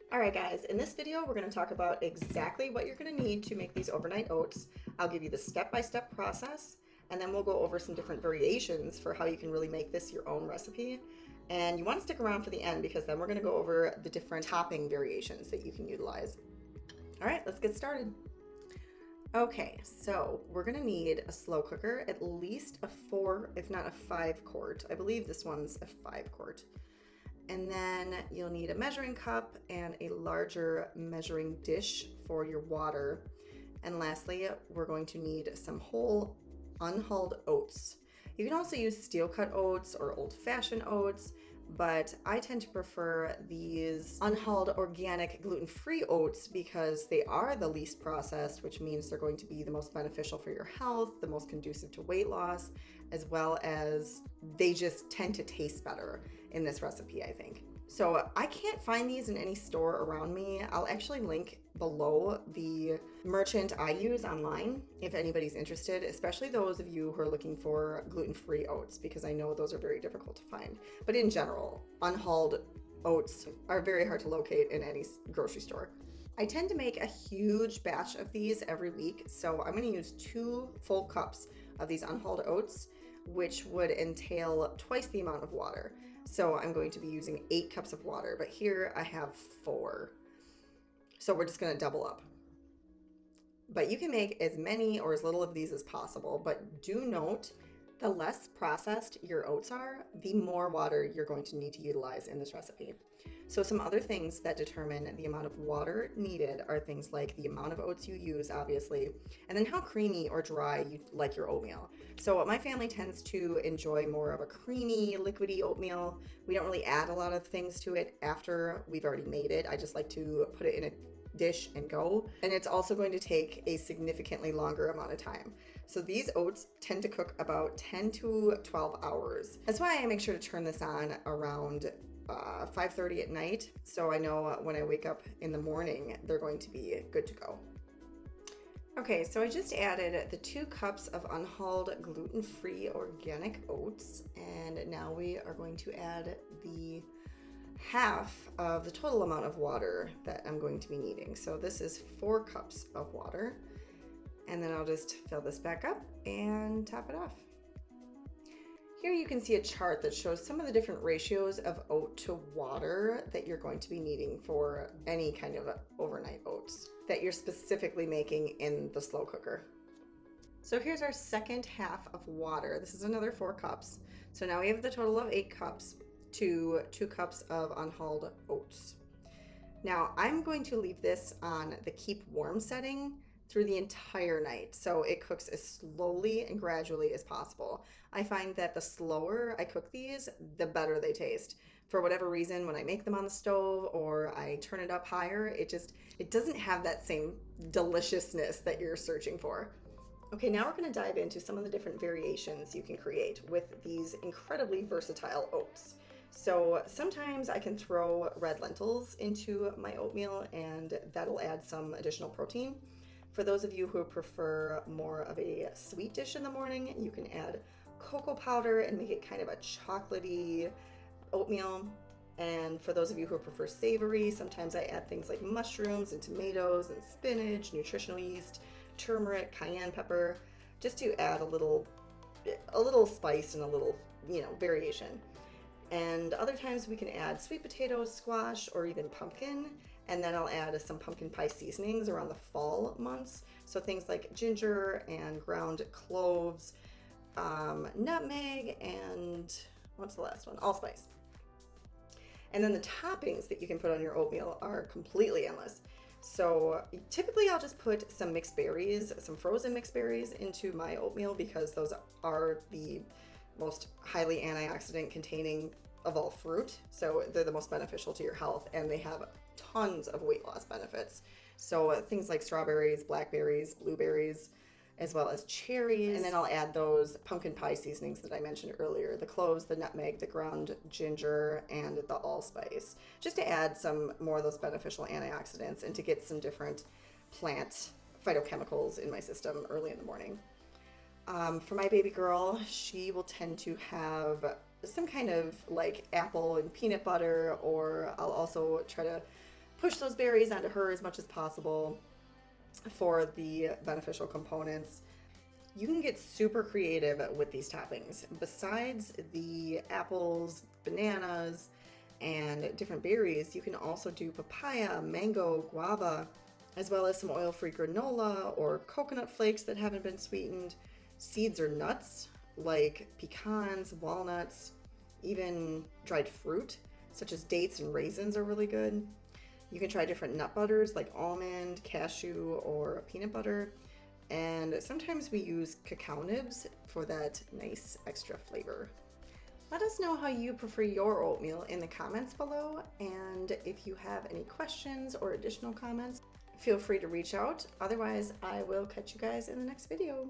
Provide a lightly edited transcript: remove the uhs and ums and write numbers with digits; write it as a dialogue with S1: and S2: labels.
S1: All right, guys, in this video, we're going to talk about exactly what you're going to need to make these overnight oats. I'll give you the step-by-step process, and then we'll go over some different variations for how you can really make this your own recipe. And you want to stick around for the end because then we're going to go over the different topping variations that you can utilize. All right, let's get started. Okay, so we're going to need a slow cooker, at least a 4, if not a 5 quart. I believe this one's a 5 quart. And then you'll need a measuring cup and a larger measuring dish for your water. And lastly, we're going to need some whole unhulled oats. You can also use steel cut oats or old-fashioned oats, but I tend to prefer these unhulled organic gluten-free oats because they are the least processed, which means they're going to be the most beneficial for your health, the most conducive to weight loss, as well as they just tend to taste better in this recipe, I think. So I can't find these in any store around me. I'll actually link below the merchant I use online if anybody's interested, especially those of you who are looking for gluten-free oats, because I know those are very difficult to find. But in general, unhulled oats are very hard to locate in any grocery store. I tend to make a huge batch of these every week, so I'm going to use 2 full cups of these unhulled oats, which would entail twice the amount of water. So I'm going to be using 8 cups of water, but here I have 4. So we're just going to double up. But you can make as many or as little of these as possible, but do note, the less processed your oats are, the more water you're going to need to utilize in this recipe. So some other things that determine the amount of water needed are things like the amount of oats you use, obviously, and then how creamy or dry you like your oatmeal. So my family tends to enjoy more of a creamy, liquidy oatmeal. We don't really add a lot of things to it after we've already made it. I just like to put it in a dish and go. And it's also going to take a significantly longer amount of time. So these oats tend to cook about 10 to 12 hours. That's why I make sure to turn this on around 5:30 at night, so I know when I wake up in the morning they're going to be good to go. Okay, so I just added the 2 cups of unhulled gluten-free organic oats, and now we are going to add the half of the total amount of water that I'm going to be needing. So this is 4 cups of water, and then I'll just fill this back up and top it off. Here you can see a chart that shows some of the different ratios of oat to water that you're going to be needing for any kind of overnight oats that you're specifically making in the slow cooker. So here's our second half of water. This is another 4 cups. So now we have the total of 8 cups to 2 cups of unhulled oats. Now I'm going to leave this on the keep warm setting through the entire night, so it cooks as slowly and gradually as possible. I find that the slower I cook these, the better they taste. For whatever reason, when I make them on the stove or I turn it up higher, it doesn't have that same deliciousness that you're searching for. Okay, now we're going to dive into some of the different variations you can create with these incredibly versatile oats. So sometimes I can throw red lentils into my oatmeal and that'll add some additional protein. For those of you who prefer more of a sweet dish in the morning, you can add cocoa powder and make it kind of a chocolatey oatmeal. And for those of you who prefer savory, sometimes I add things like mushrooms and tomatoes and spinach, nutritional yeast, turmeric, cayenne pepper, just to add a little spice and a little, variation. And other times we can add sweet potatoes, squash, or even pumpkin. And then I'll add some pumpkin pie seasonings around the fall months. So things like ginger and ground cloves, nutmeg, and what's the last one? Allspice. And then the toppings that you can put on your oatmeal are completely endless. So typically I'll just put some mixed berries, some frozen mixed berries into my oatmeal because those are the most highly antioxidant containing of all fruit. So they're the most beneficial to your health and they have tons of weight loss benefits. So things like strawberries, blackberries, blueberries, as well as cherries. And then I'll add those pumpkin pie seasonings that I mentioned earlier, the cloves, the nutmeg, the ground ginger, and the allspice, just to add some more of those beneficial antioxidants and to get some different plant phytochemicals in my system early in the morning. For my baby girl, she will tend to have some kind of like apple and peanut butter, or I'll also try to push those berries onto her as much as possible for the beneficial components. You can get super creative with these toppings. Besides the apples, bananas, and different berries, you can also do papaya, mango, guava, as well as some oil-free granola or coconut flakes that haven't been sweetened, seeds or nuts like pecans, walnuts, even dried fruit such as dates and raisins are really good. You can try different nut butters like almond, cashew, or peanut butter. And sometimes we use cacao nibs for that nice extra flavor. Let us know how you prefer your oatmeal in the comments below. And if you have any questions or additional comments, feel free to reach out. Otherwise, I will catch you guys in the next video.